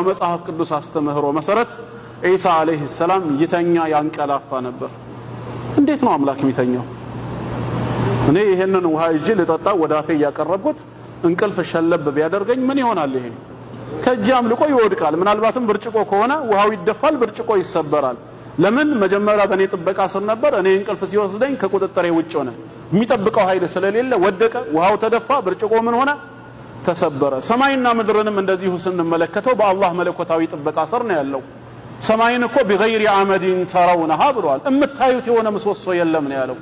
በመጽሐፍ ቅዱስ አስተምህሮ መሰረት ኢሳ አለይሂ ሰላም ይተኛ ያንቀላፋ ነበር። እንዴት ነው አምላክ የሚተኛው? እኔ ይሄንን ውሃ ይዤ ልጠጣ ወደ አፌ ያቀረብኩት እንቅልፍ ሸለብ ቢያደርገኝ ምን ይሆናል? ይሄ ከእጄ አምልቆ ይወድቃል። ምናልባትም ብርጭቆ ከሆነ ውሃው ይደፋል፣ ብርጭቆ ይሰበራል። ለምን? መጀመሪያ በእኔ ጥበቃ ስር ነበር። እኔ እንቅልፍ ሲወስደኝ ከቁጥጥሬ ውጭ ሆነ። የሚጠብቀው ኃይል ስለሌለ ወደቀ፣ ውሃው ተደፋ፣ ብርጭቆ ምን ሆነ? ተሰበረ። ሰማይና ምድርንም እንደዚሁ ስንመለከተው በአላህ መለኮታዊ ጥበቃ ስር ነው ያለው። ሰማይን እኮ بغير عمد ترونها ብሏል። እምታዩት የሆነ ምሰሶ የለም ነው ያለው።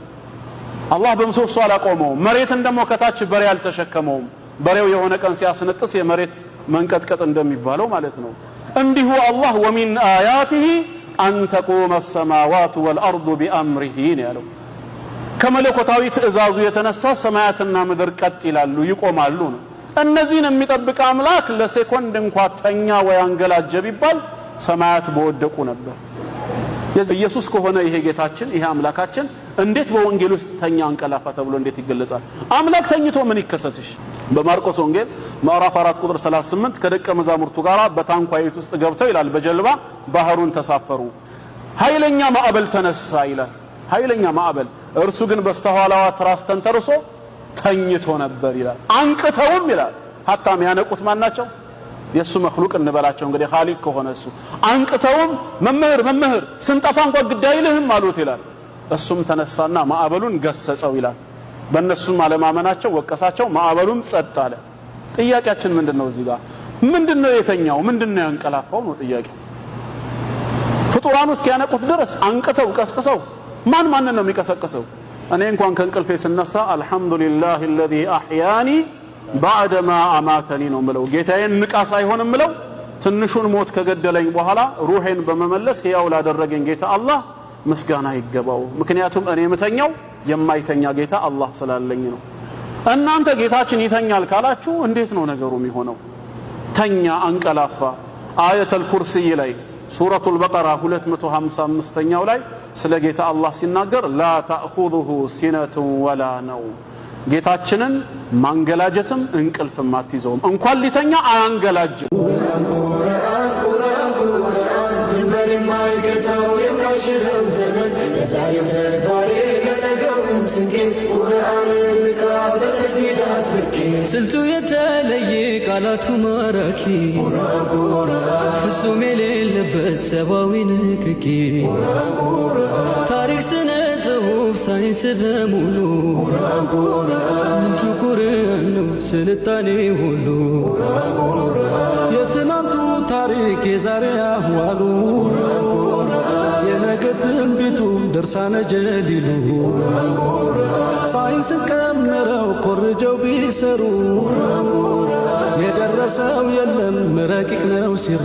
አላህ በምሰሶ አላቆመውም። መሬትን ደግሞ ከታች በሬ አልተሸከመውም። በሬው የሆነ ቀን ሲያስነጥስ የመሬት መንቀጥቀጥ እንደሚባለው ማለት ነው። እንዲሁ አላህ ومن آياته أن تقوم السماوات والأرض بأمره ነው ያለው። ከመለኮታዊ ትእዛዙ የተነሳ ሰማያትና ምድር ቀጥ ይላሉ፣ ይቆማሉ ነው። እነዚህን የሚጠብቅ አምላክ ለሴኮንድ እንኳን ተኛ ወይ አንገላጀ ቢባል ሰማያት በወደቁ ነበር። ኢየሱስ ከሆነ ይሄ ጌታችን ይሄ አምላካችን እንዴት በወንጌል ውስጥ ተኛ አንቀላፋ ተብሎ እንዴት ይገለጻል? አምላክ ተኝቶ ምን ይከሰትሽ? በማርቆስ ወንጌል ምዕራፍ 4 ቁጥር 38 ከደቀ መዛሙርቱ ጋር በታንኳይት ውስጥ ገብተው ይላል በጀልባ ባህሩን ተሳፈሩ። ኃይለኛ ማዕበል ተነሳ ይላል። ኃይለኛ ማዕበል፣ እርሱ ግን በስተኋላዋ ትራስ ተንተርሶ ተኝቶ ነበር ይላል። አንቅተውም ይላል ሀታም ያነቁት ማናቸው? የሱ መخلوቅ እንበላቸው እንግዲህ ኻሊቅ ከሆነ እሱ አንቅተውም መምህር ስንጠፋ እንኳን ግዳይልህም አሉት ይላል። እሱም ተነሳና ማዕበሉን ገሰጸው ይላል። በእነሱም አለማመናቸው ወቀሳቸው፣ ማዕበሉም ጸጥ አለ። ጥያቄያችን ምንድነው? እዚህ ጋር ምንድነው የተኛው? ምንድነው ያንቀላፋው ነው ጥያቄው። ፍጡራኑ እስኪያነቁት ድረስ አንቅተው ቀስቅሰው ማን ነው የሚቀሰቅሰው? እኔ እንኳን ከእንቅልፌ ስነሳ አልহামዱሊላሂ الذي احياني بعد ما اماتني ነው ምለው። ጌታዬን ንቃ ሳይሆን ምለው ትንሹን ሞት ከገደለኝ በኋላ ሩሄን በመመለስ ሕያው ላደረገኝ ጌታ አላህ ምስጋና ይገባው። ምክንያቱም እኔ የምተኛው የማይተኛ ጌታ አላህ ስላለኝ ነው። እናንተ ጌታችን ይተኛል ካላችሁ እንዴት ነው ነገሩ የሚሆነው? ተኛ አንቀላፋ። አየተል ኩርሲይ ላይ ሱረቱል በቀራ 255ኛው ላይ ስለ ጌታ አላህ ሲናገር ላ ተእኹዙሁ ሲነቱ ወላ ነው፣ ጌታችንን ማንገላጀትም እንቅልፍም አትይዘውም። እንኳን ሊተኛ አያንገላጅም። ስልቱ የተለየ ቃላቱ ማራኪ ፍጹም የሌለበት ሰብአዊ ንክኪ ታሪክ ስነ ጽሑፍ ሳይንስ በሙሉ ምንጩ ቁርአን ነው ስልጣኔ ሁሉ የትናንቱ ታሪክ የዛሬ አህዋሉ የነገ ትንቢቱ ድርሳነ ጀሊሉ ሳይንስን ቀምረው ኮርጀው ቢሰሩ የደረሰው የለም ረቂቅ ነው ሲሩ።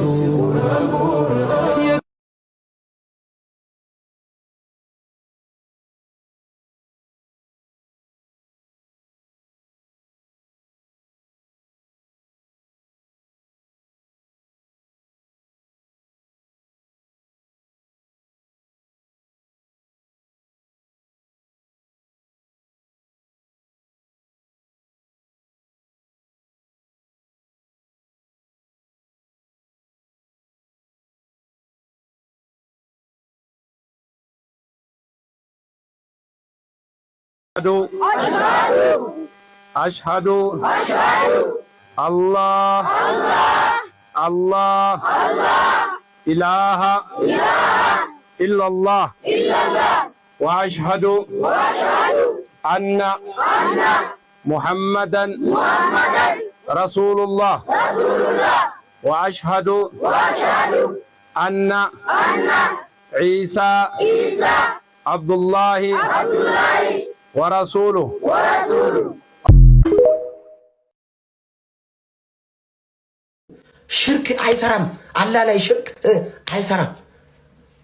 أشهد الله إله إلا الله وأشهد أن محمدا رسول الله وأشهد أن عيسى عبد الله ورسوله ሽርክ አይሰራም። አላህ ላይ ሽርክ አይሰራም።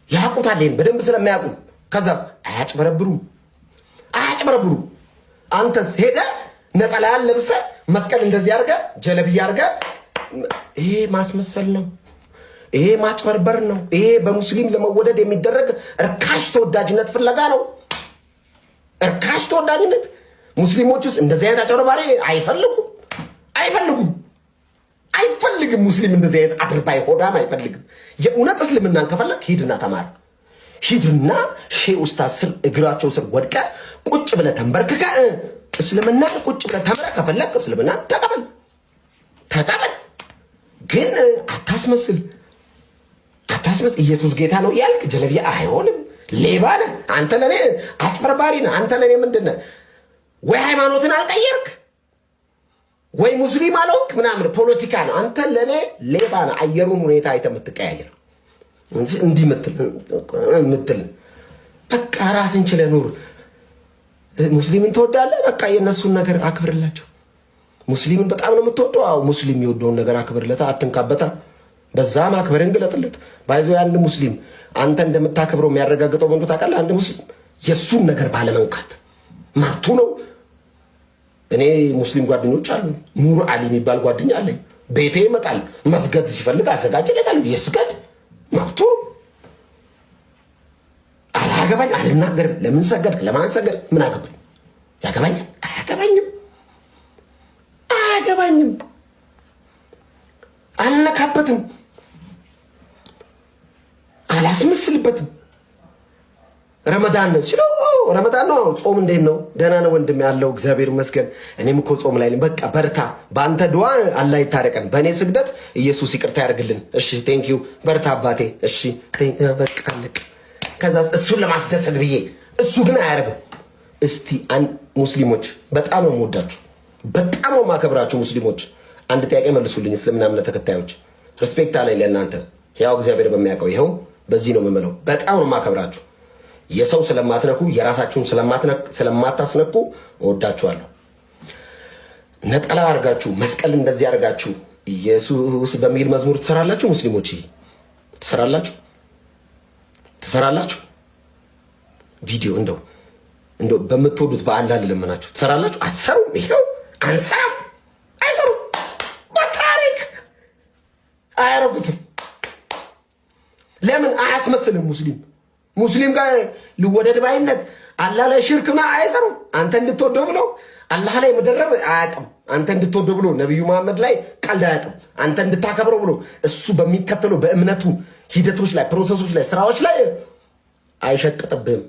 ያቁታል። በደንብ ስለማያውቁ ከዛስ አያጭበረብሩም። አንተስ ሄደ ነጠላን ለብሰ መስቀል እንደዚህ አርገ ጀለብያ አርገ ይሄ ማስመሰል ነው። ይሄ ማጭበርበር ነው። ይሄ በሙስሊም ለመወደድ የሚደረግ እርካሽ ተወዳጅነት ፍለጋ ነው። እርካሽ ተወዳጅነት ሙስሊሞች ውስጥ እንደዚህ አይነት አጭበርባሪ አይፈልጉም። አይፈልግም። ሙስሊም እንደዚህ አይነት አድርባይ ሆዳም አይፈልግም። የእውነት እስልምናን ከፈለክ ሂድና ተማር። ሂድና ሼህ ኡስታዝ ስር እግራቸው ስር ወድቀ ቁጭ ብለህ ተንበርክከ እስልምና ቁጭ ብለህ ተምረህ ከፈለክ እስልምና ተቀበል። ግን አታስመስል። ኢየሱስ ጌታ ነው ያልክ ጀለቢያ አይሆንም። ሌባ ነህ አንተ፣ ለኔ አጭበርባሪ ነህ አንተ። ለኔ ምንድነህ? ወይ ሃይማኖትን አልቀየርክ ወይ ሙስሊም አልሆንክ ምናምን ፖለቲካ ነው። አንተ ለኔ ሌባ ነህ። አየሩን ሁኔታ አይተህ የምትቀያየር እንዲህ ምትል በቃ ራስን ችለህ ኑር። ሙስሊምን ትወዳለህ? በቃ የእነሱን ነገር አክብርላቸው። ሙስሊምን በጣም ነው የምትወደው? አዎ ሙስሊም የወደውን ነገር አክብርለታ፣ አትንካበታ። በዛ ማክበርን ግለጥለት። ባይዞ አንድ ሙስሊም አንተ እንደምታከብረው የሚያረጋግጠው መንገድ ታውቃለህ? አንድ ሙስሊም የሱን ነገር ባለመንካት መብቱ ነው። እኔ ሙስሊም ጓደኞች አሉ። ኑር አሊ የሚባል ጓደኛ አለኝ። ቤቴ ይመጣል። መስገድ ሲፈልግ አዘጋጅለታለሁ። ይስገድ፣ መብቱ። አላገባኝ፣ አልናገርም። ለምን ሰገድክ? ለማን ሰገድ? ምን አገባኝ? ያገባኛል? አያገባኝም። አልነካበትም፣ አላስመስልበትም። ረመዳን ነው ሲለው ረመዳን ነው። ጾም እንዴት ነው? ደህና ነው ወንድም ያለው እግዚአብሔር ይመስገን። እኔም እኮ ጾም ላይ ነኝ። በቃ በርታ። በአንተ ዱዓ አላህ ይታረቀን፣ በእኔ ስግደት ኢየሱስ ይቅርታ ያደርግልን። እሺ ቴንኪዩ፣ በርታ አባቴ። እሺ በቃ አለቅ። ከዛ እሱን ለማስደሰት ብዬ እሱ ግን አያደርግም። እስቲ ሙስሊሞች በጣም ነው የምወዳችሁ፣ በጣም ነው የማከብራችሁ ሙስሊሞች። አንድ ጥያቄ መልሱልኝ። እስልምና እምነት ተከታዮች ሪስፔክት አለኝ ለእናንተ፣ ያው እግዚአብሔር በሚያውቀው ይኸው በዚህ ነው የምምለው። በጣም ነው የማከብራችሁ። የሰው ስለማትነኩ የራሳችሁን ስለማታስነኩ እወዳችኋለሁ። ነጠላ አርጋችሁ መስቀል እንደዚህ አርጋችሁ ኢየሱስ በሚል መዝሙር ትሰራላችሁ። ሙስሊሞች ትሰራላችሁ። ቪዲዮ እንደው በምትወዱት በአላህ ልለምናችሁ ትሰራላችሁ። አትሰሩም? ይሄው አንሰራም። አይሰሩም። በታሪክ አያረጉትም። ለምን አያስመስልም? ሙስሊም ጋር ልወደድ ባይነት አላህ ላይ ሽርክና አይሰሩም። አንተ እንድትወደው ብሎ አላህ ላይ መደረብ አያውቅም። አንተ እንድትወደው ብሎ ነብዩ መሐመድ ላይ ቀልድ አያውቅም። አንተ እንድታከብረው ብሎ እሱ በሚከተለው በእምነቱ ሂደቶች ላይ ፕሮሰሶች ላይ ስራዎች ላይ አይሸቅጥብህም።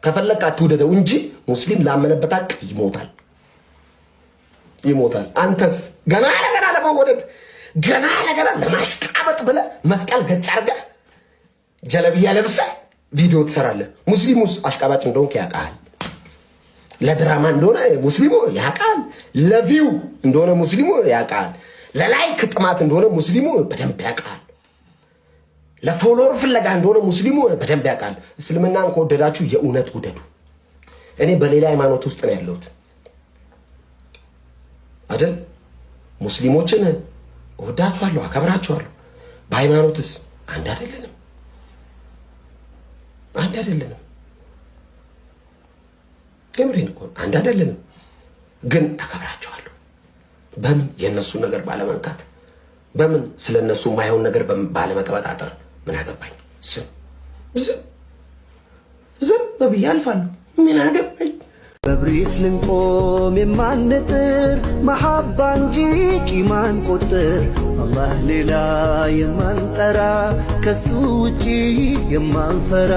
ከፈለክ አትውደደው እንጂ ሙስሊም ላመነበት ሀቅ ይሞታል። አንተስ ገና ለመወደድ ገና ለማሽቃበጥ ብለህ መስቀል ገጭ አድርገህ ጀለቢያ ለብሰህ ቪዲዮ ትሰራለህ። ሙስሊሙስ አሽቃባጭ እንደሆንክ ያውቃል። ለድራማ እንደሆነ ሙስሊሙ ያውቃል። ለቪው እንደሆነ ሙስሊሙ ያውቃል። ለላይክ ጥማት እንደሆነ ሙስሊሙ በደንብ ያውቃል። ለፎሎወር ፍለጋ እንደሆነ ሙስሊሙ በደንብ ያውቃል። እስልምናን ከወደዳችሁ የእውነት ውደዱ። እኔ በሌላ ሃይማኖት ውስጥ ነው ያለሁት አይደል? ሙስሊሞችን እወዳችኋለሁ፣ አከብራችኋለሁ። በሃይማኖትስ አንድ አይደለንም። ከምሬን እኮ አንድ አይደለንም፣ ግን አከብራችኋለሁ። በምን የእነሱን ነገር ባለመንካት፣ በምን ስለነሱ የማይሆን ነገር ባለመቀበጣጠር። ምን አገባኝ? ዝም በብዬ አልፋለሁ። ምን አገባኝ? በብሪት ልንቆም የማንጥር መሐባ እንጂ ቂማን ቁጥር አላህ ሌላ የማንጠራ ከሱ ውጪ የማንፈራ።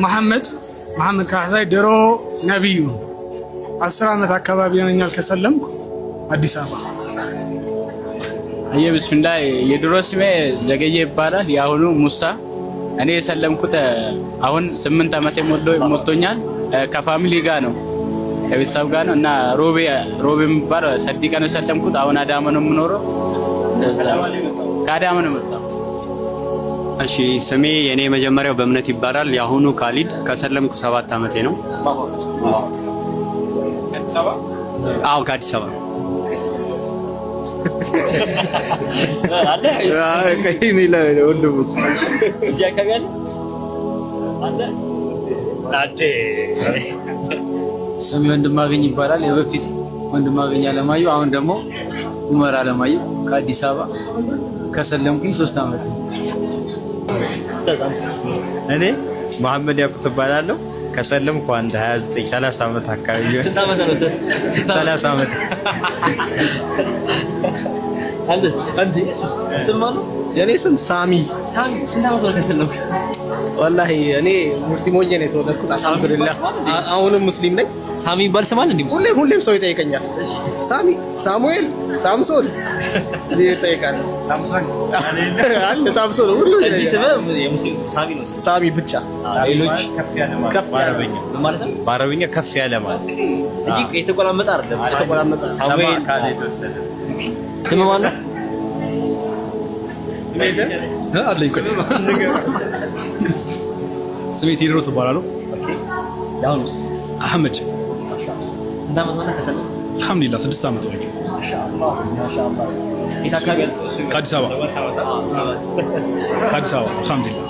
መሐመድ ካህሳይ ድሮ ነቢዩ 10 ዓመት አካባቢ ሆነኛል ከሰለምኩ አዲስ አበባ። አየ ቢስሚላህ። የድሮ ስሜ ዘገየ ይባላል፣ የአሁኑ ሙሳ። እኔ የሰለምኩት አሁን 8 ዓመት ሞልቶኛል። ከፋሚሊ ጋር ነው ከቤተሰብ ጋር ነው እና ሮቤ የሚባል ሰዲቃ ነው የሰለምኩት። አሁን አዳማ ነው የምኖረው። ከአዳማ ነው የመጣሁት። እሺ ስሜ የኔ መጀመሪያው በእምነት ይባላል፣ የአሁኑ ካሊድ። ከሰለምኩ 7 ዓመቴ ነው። አዎ ከአዲስ አበባ ስሜ ወንድማገኝ ይባላል። የበፊት ወንድማገኝ አለማየሁ፣ አሁን ደግሞ ኡመር አለማየሁ። ከአዲስ አበባ ከሰለምኩኝ 3 ዓመት። እኔ መሐመድ ያቁት እባላለሁ። ከሰለምኩ አንድ 29 30 ዓመት አካባቢ። ስንት ዓመት ነው? 30 ዓመት። አለስ አንዴ ኢየሱስ ስም ነው የኔ ስም ሳሚ ስንት ዓመት ነው ከሰለምክ? ወላሂ እኔ ሙስሊም ሆኜ ነው የተወለድኩት። አልሐምዱሊላህ አሁንም ሙስሊም ነኝ። ሳሚ ይባል ስም አለ እንዴ? ሁሌም ሰው ይጠይቀኛል። ሳሚ፣ ሳሙኤል፣ ሳምሶን ይጠይቃል። ሳምሶን አለ ሳምሶን ሁሉ እዚህ ስም የሙስሊም ሳሚ ነው። ሳሚ ብቻ። ሌሎች ከፍ ያለ ማለት በአረበኛ ማለት ነው። በአረበኛ ከፍ ያለ ማለት እንጂ የተቆላመጠ አይደለም። የተቆላመጠ ሳሙኤል ካለ የተወሰደ ስም ማለት ነው። ስሜ ቴዎድሮስ እባላለሁ። ኦኬ ያውንስ አህመድ። ስንት ዓመት ሆነ ከሰለምክ? አልሐምዱሊላህ 6 ዓመት ሆነ። ማሻአላህ ማሻአላህ። የት አካባቢ ያለው? ከአዲስ አበባ አልሐምዱሊላህ።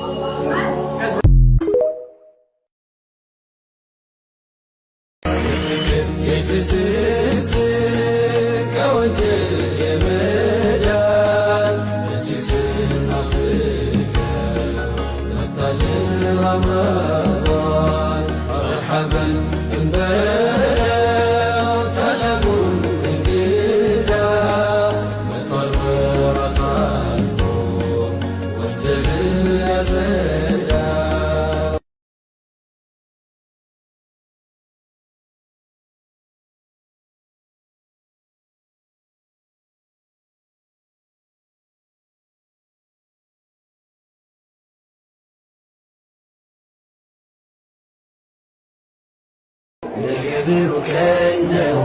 ነገሩ ቀን ነው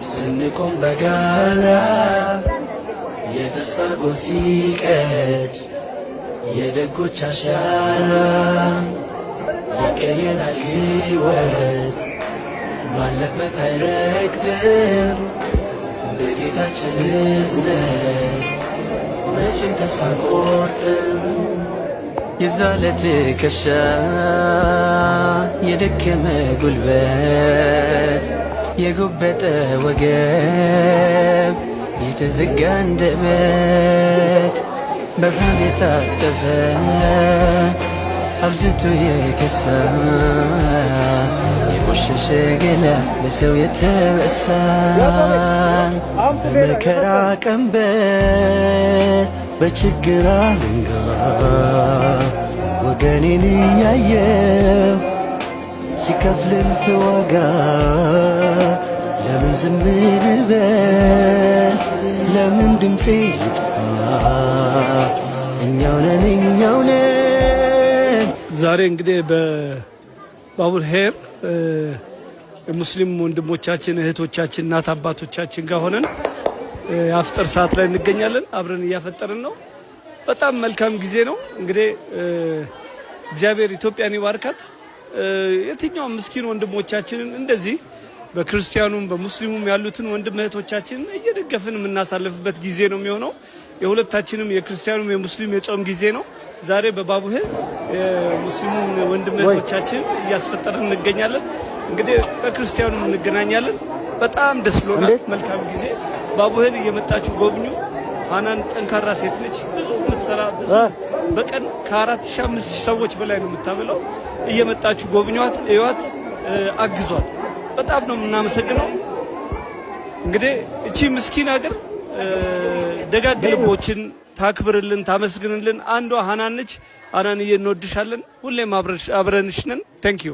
ስንቆም በጋራ የተስፋ ጎህ ሲቀድ የደጎች አሻራ ይቀየራል ሕይወት ባለበት አይረግጥም በጌታችን እዝነት መቼም ተስፋ አንቆርጥም። የዛለ ትከሻ የደከመ ጉልበት የጎበጠ ወገብ የተዘጋ አንደበት በረሃብ የታጠፈ አብዝቶ የከሳ የቆሸሸ ገላ በሰው የተረሳ በመከራ ቀንበር በችግር አለንጋ ወገኔን እያየው ሲከፍልን ፍዋጋ ለምን ዝም ልበል? ለምን ድምፄ ይጥፋ? እኛው ነን ዛሬ እንግዲህ በባቡል ሄር ሙስሊም ወንድሞቻችን እህቶቻችን እናት አባቶቻችን ጋር ሆነን የአፍጥር ሰዓት ላይ እንገኛለን። አብረን እያፈጠርን ነው። በጣም መልካም ጊዜ ነው። እንግዲህ እግዚአብሔር ኢትዮጵያን ይባርካት። የትኛውም ምስኪን ወንድሞቻችንን እንደዚህ በክርስቲያኑም በሙስሊሙም ያሉትን ወንድም እህቶቻችንን እየደገፍን የምናሳልፍበት ጊዜ ነው የሚሆነው። የሁለታችንም የክርስቲያኑም የሙስሊም የጾም ጊዜ ነው። ዛሬ በባቡሄር የሙስሊሙን ወንድም እህቶቻችን እያስፈጠርን እንገኛለን። እንግዲህ በክርስቲያኑም እንገናኛለን። በጣም ደስ ብሎናል። መልካም ጊዜ። ባቡሄር እየመጣችሁ ጎብኙ። ሃናን ጠንካራ ሴት ነች። ብዙ የምትሰራ በቀን ከ4000-5000 ሰዎች በላይ ነው የምታበላው። እየመጣችሁ ጎብኟት፣ እዩዋት፣ አግዟት። በጣም ነው የምናመሰግነው። እንግዲህ እቺ ምስኪን ሀገር ደጋግ ልቦችን ታክብርልን፣ ታመስግንልን። አንዷ ሃናን ነች። ሃናንዬ እንወድሻለን። ሁሌም አብረንሽ ነን። ታንክ ዩ